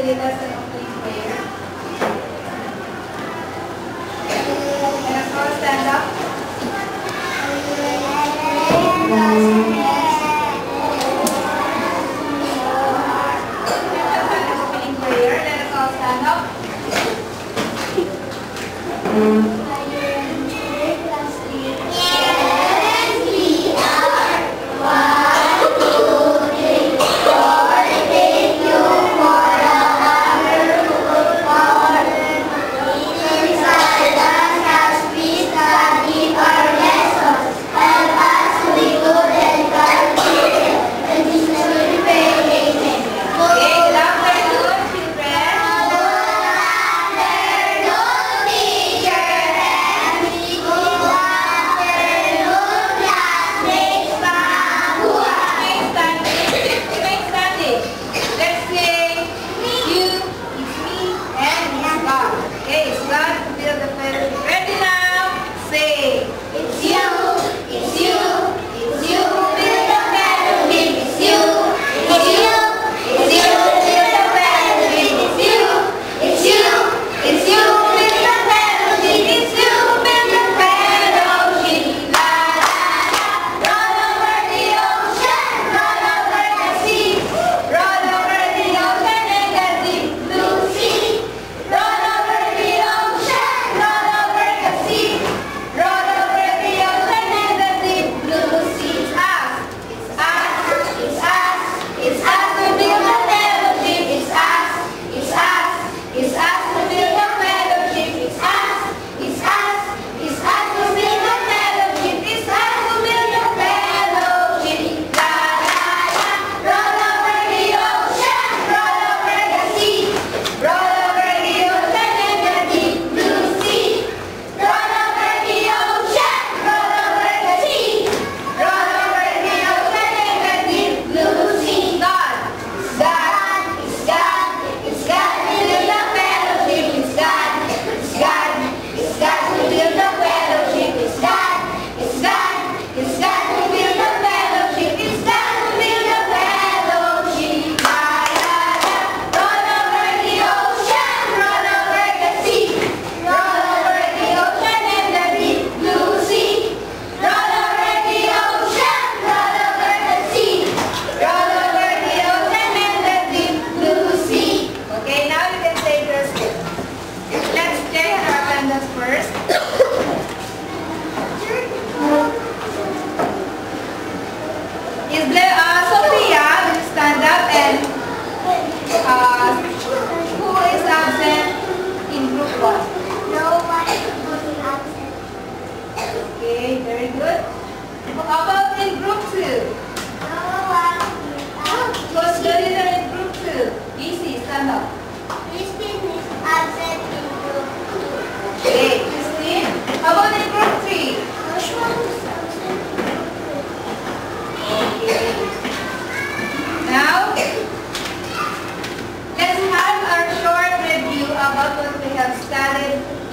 lead us in opening prayer? Can us all stand up? Opening prayer. Let us all stand up.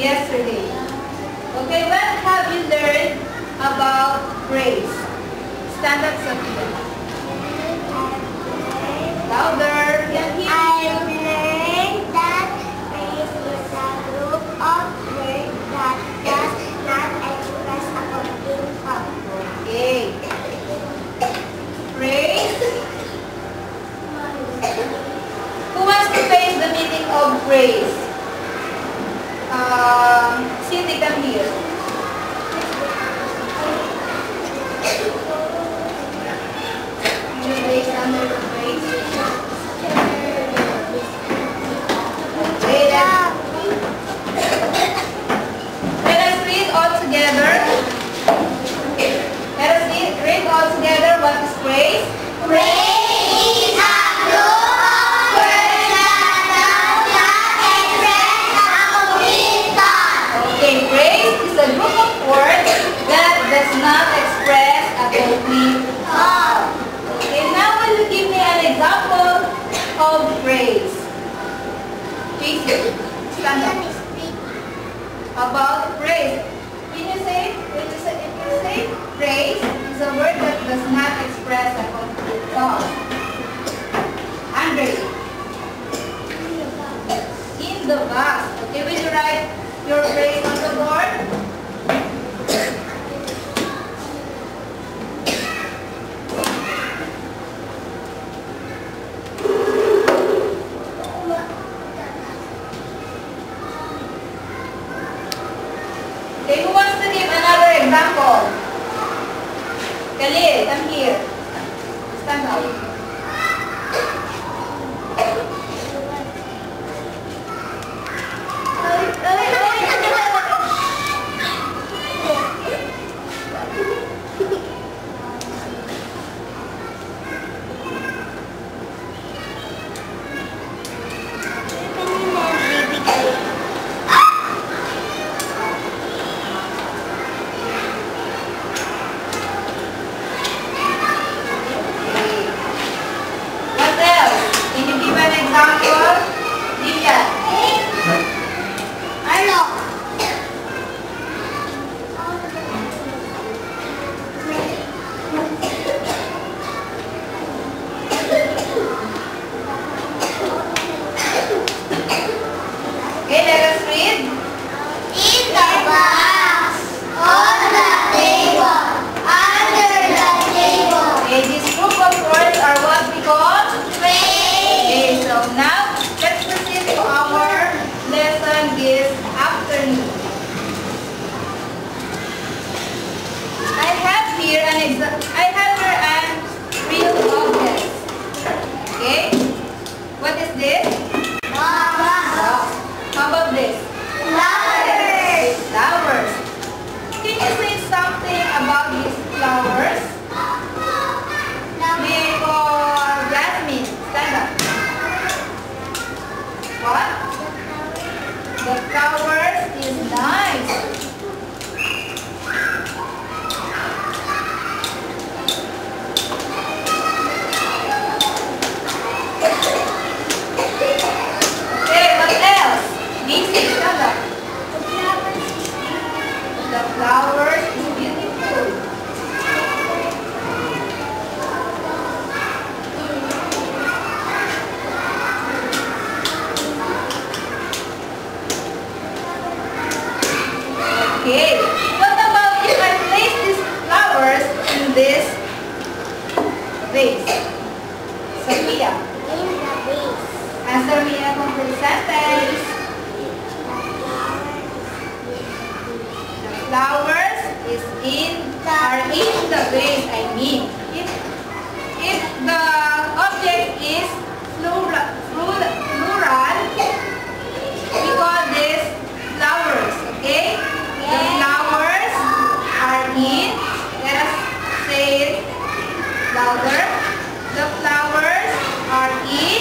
Yesterday. Okay, what have you learned about praise? Stand up, Sophia. Louder. I learned that praise is a group of words that does not express a complete thought. Okay. Praise. Who wants to face the meaning of praise? Cindy, come here. You raise under the praise. Okay, let us read all together. Let us read all together what is praise. Praise is a group of words that does not express a complete thought. Okay, praise is a group of words that does not express a complete thought. Okay, now will you give me an example of praise? Jason, stand up. About praise. Can you say, praise is a word that does not express a complete thought. Andre. the vase. Okay, will you write your phrase on the board? Okay, who wants to give another example? Khalil, come here. Stand up. What else? Can you give an example? Disha. Okay, let us read. In the box, on the table, under the table. Okay, this group of words are what we call. Phrase. Okay, so now let's proceed to our lesson this afternoon. I have here an real object. Okay, what is this? Box. How about this? Flowers. Flowers. Can you say something about these flowers? Nico, Jasmine, stand up. What? The flowers is nice. Okay, what else? Nisi, stand up. The flowers is beautiful. Okay, what about if I place these flowers in this vase? Sophia, In the vase. answer me in a complete sentence. The flowers are in the vase. I mean, if the object is plural, we call this flowers. Okay, the flowers are in. Let us say it louder. The flowers are in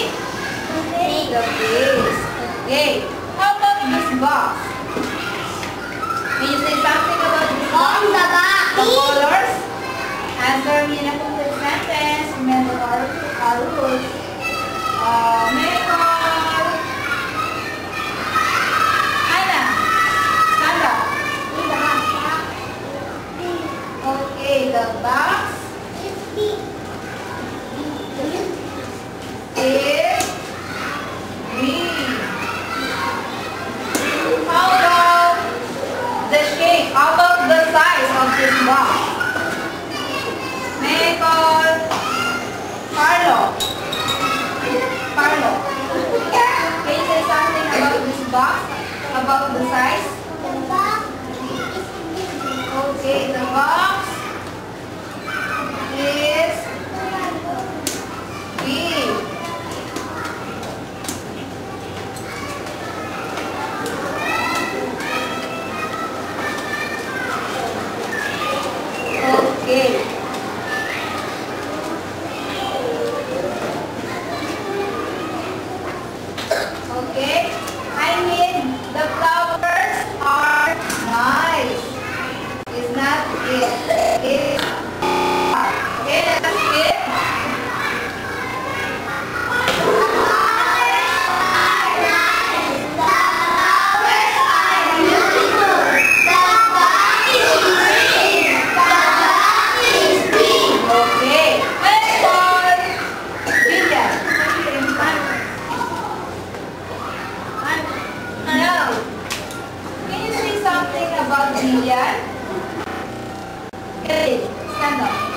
the vase. Okay, how about this box? Can you say something about this box? On the box. The colors? Answer me in a complete sentence. Remember our Jillian. Get it. Stand up.